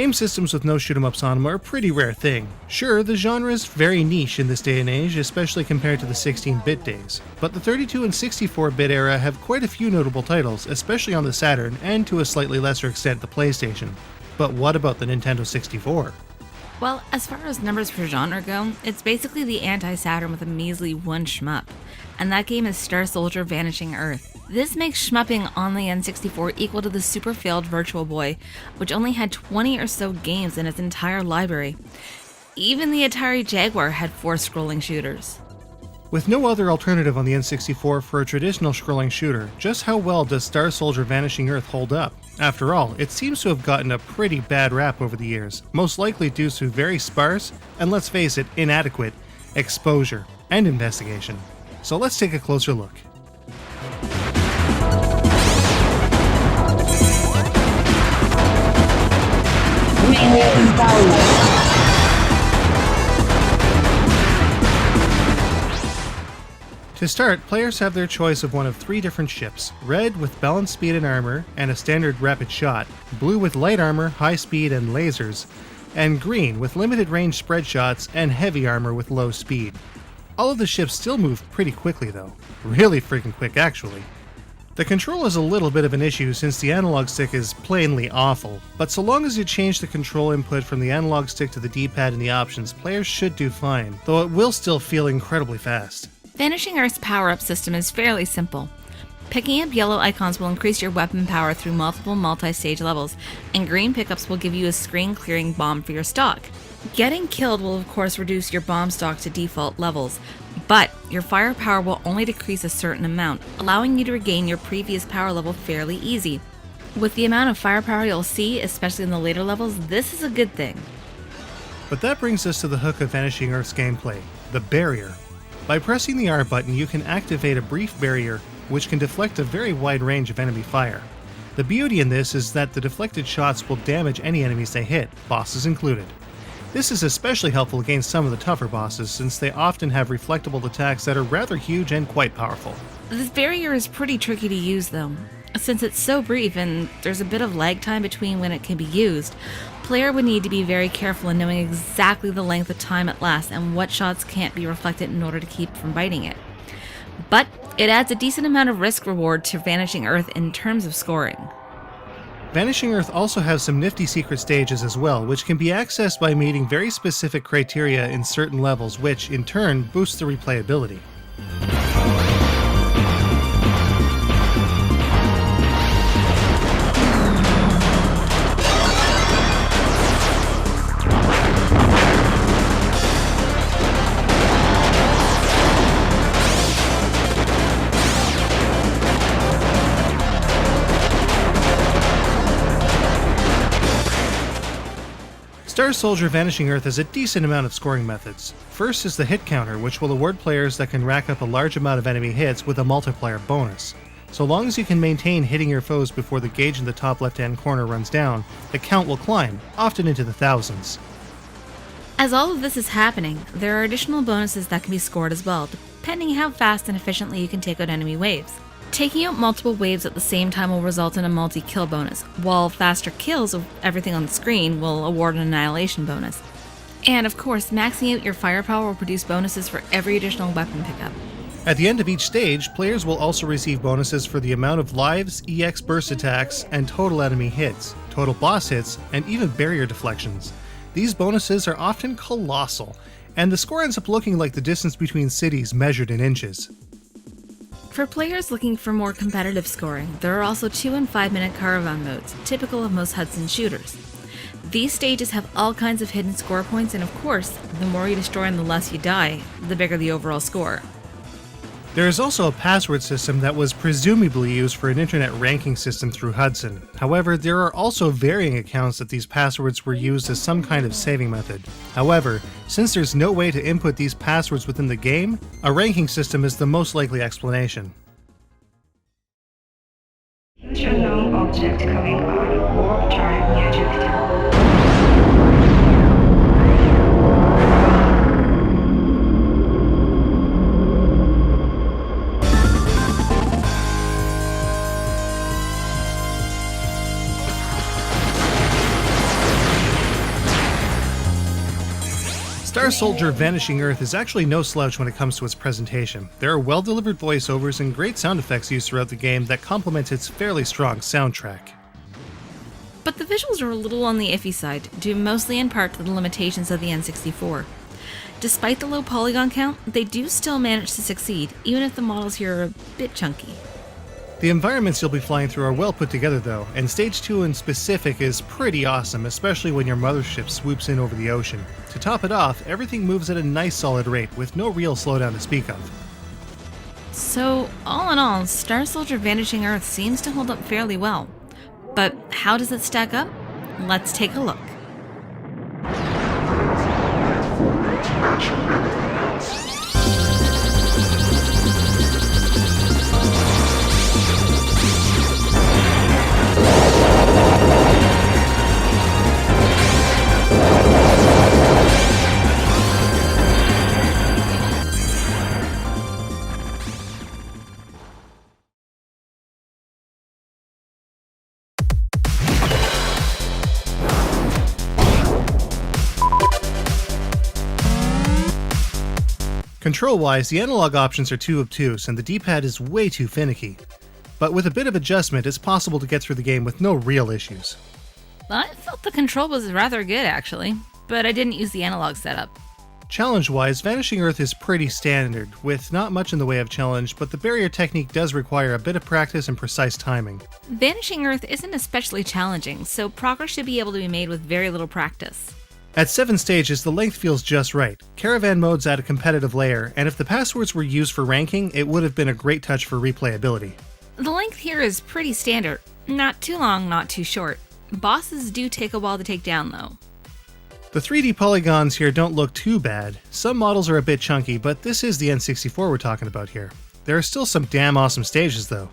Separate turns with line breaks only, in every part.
Game systems with no shoot-'em-ups on them are a pretty rare thing. Sure, the genre is very niche in this day and age, especially compared to the 16-bit days, but the 32 and 64-bit era have quite a few notable titles, especially on the Saturn and to a slightly lesser extent the PlayStation. But what about the Nintendo 64?
Well, as far as numbers per genre go, it's basically the anti-Saturn with a measly one shmup, and that game is Star Soldier Vanishing Earth. This makes shmupping on the N64 equal to the super failed Virtual Boy, which only had 20 or so games in its entire library. Even the Atari Jaguar had 4 scrolling shooters.
With no other alternative on the N64 for a traditional scrolling shooter, just how well does Star Soldier Vanishing Earth hold up? After all, it seems to have gotten a pretty bad rap over the years, most likely due to very sparse, and let's face it, inadequate, exposure and investigation. So let's take a closer look. To start, players have their choice of one of 3 different ships: red with balanced speed and armor and a standard rapid shot, blue with light armor, high speed and lasers, and green with limited range spread shots and heavy armor with low speed. All of the ships still move pretty quickly though. Really freaking quick actually. The control is a little bit of an issue since the analog stick is plainly awful, but so long as you change the control input from the analog stick to the D-pad in the options, players should do fine, though it will still feel incredibly fast.
Vanishing Earth's power-up system is fairly simple. Picking up yellow icons will increase your weapon power through multiple multi-stage levels, and green pickups will give you a screen-clearing bomb for your stock. Getting killed will of course reduce your bomb stock to default levels, but your firepower will only decrease a certain amount, allowing you to regain your previous power level fairly easy. With the amount of firepower you'll see, especially in the later levels, this is a good thing.
But that brings us to the hook of Vanishing Earth's gameplay, the barrier. By pressing the R button, you can activate a brief barrier which can deflect a very wide range of enemy fire. The beauty in this is that the deflected shots will damage any enemies they hit, bosses included. This is especially helpful against some of the tougher bosses, since they often have reflectable attacks that are rather huge and quite powerful.
This barrier is pretty tricky to use though. Since it's so brief and there's a bit of lag time between when it can be used, player would need to be very careful in knowing exactly the length of time it lasts and what shots can't be reflected in order to keep from biting it. But it adds a decent amount of risk reward to Vanishing Earth in terms of scoring.
Vanishing Earth also has some nifty secret stages as well, which can be accessed by meeting very specific criteria in certain levels, which, in turn, boosts the replayability. Star Soldier Vanishing Earth has a decent amount of scoring methods. First is the hit counter, which will award players that can rack up a large amount of enemy hits with a multiplier bonus. So long as you can maintain hitting your foes before the gauge in the top left-hand corner runs down, the count will climb, often into the thousands.
As all of this is happening, there are additional bonuses that can be scored as well, depending how fast and efficiently you can take out enemy waves. Taking out multiple waves at the same time will result in a multi-kill bonus, while faster kills of everything on the screen will award an annihilation bonus. And of course, maxing out your firepower will produce bonuses for every additional weapon pickup.
At the end of each stage, players will also receive bonuses for the amount of lives, EX burst attacks, and total enemy hits, total boss hits, and even barrier deflections. These bonuses are often colossal, and the score ends up looking like the distance between cities measured in inches.
For players looking for more competitive scoring, there are also 2 and 5 minute caravan modes, typical of most Hudson shooters. These stages have all kinds of hidden score points, and of course, the more you destroy and the less you die, the bigger the overall score.
There is also a password system that was presumably used for an internet ranking system through Hudson. However, there are also varying accounts that these passwords were used as some kind of saving method. However, since there's no way to input these passwords within the game, a ranking system is the most likely explanation.
Huge unknown object coming out of warp drive ejector.
Star Soldier Vanishing Earth is actually no slouch when it comes to its presentation. There are well-delivered voiceovers and great sound effects used throughout the game that complement its fairly strong soundtrack.
But the visuals are a little on the iffy side, due mostly in part to the limitations of the N64. Despite the low polygon count, they do still manage to succeed, even if the models here are a bit chunky.
The environments you'll be flying through are well put together though, and Stage 2 in specific is pretty awesome, especially when your mothership swoops in over the ocean. To top it off, everything moves at a nice solid rate, with no real slowdown to speak of.
So, all in all, Star Soldier Vanishing Earth seems to hold up fairly well. But how does it stack up? Let's take a look.
Control-wise, the analog options are too obtuse and the D-pad is way too finicky. But with a bit of adjustment, it's possible to get through the game with no real issues.
I felt the control was rather good actually, but I didn't use the analog setup.
Challenge-wise, Vanishing Earth is pretty standard, with not much in the way of challenge, but the barrier technique does require a bit of practice and precise timing.
Vanishing Earth isn't especially challenging, so progress should be able to be made with very little practice.
At 7 stages, the length feels just right. Caravan modes add a competitive layer, and if the passwords were used for ranking, it would have been a great touch for replayability.
The length here is pretty standard. Not too long, not too short. Bosses do take a while to take down though.
The 3D polygons here don't look too bad. Some models are a bit chunky, but this is the N64 we're talking about here. There are still some damn awesome stages though.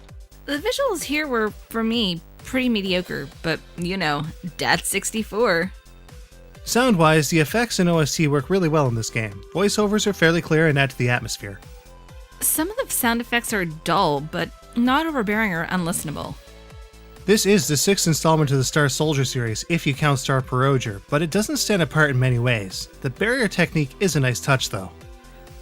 The visuals here were, for me, pretty mediocre, but you know, that's 64.
Sound-wise, the effects and OST work really well in this game. Voiceovers are fairly clear and add to the atmosphere.
Some of the sound effects are dull, but not overbearing or unlistenable.
This is the 6th installment of the Star Soldier series, if you count Star Peroger, but it doesn't stand apart in many ways. The barrier technique is a nice touch though.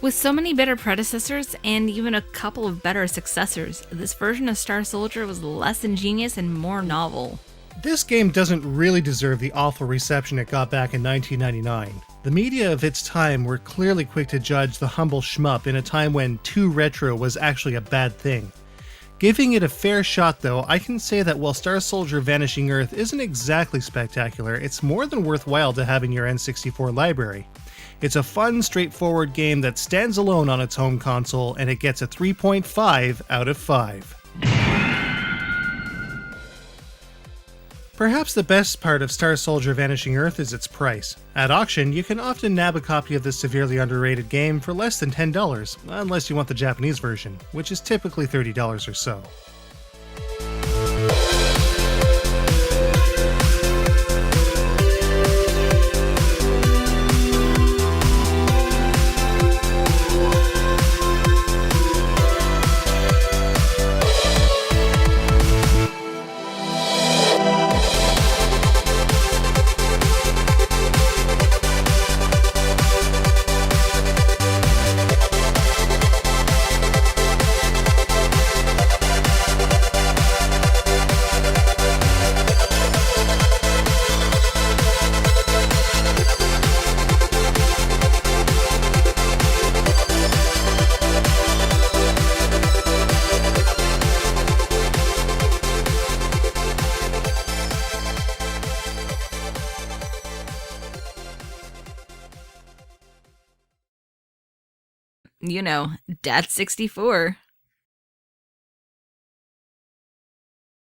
With so many better predecessors and even a couple of better successors, this version of Star Soldier was less ingenious and more novel.
This game doesn't really deserve the awful reception it got back in 1999. The media of its time were clearly quick to judge the humble shmup in a time when too retro was actually a bad thing. Giving it a fair shot though, I can say that while Star Soldier Vanishing Earth isn't exactly spectacular, it's more than worthwhile to have in your N64 library. It's a fun, straightforward game that stands alone on its home console, and it gets a 3.5 out of 5. Perhaps the best part of Star Soldier Vanishing Earth is its price. At auction, you can often nab a copy of this severely underrated game for less than $10, unless you want the Japanese version, which is typically $30 or so.
You know, that's 64.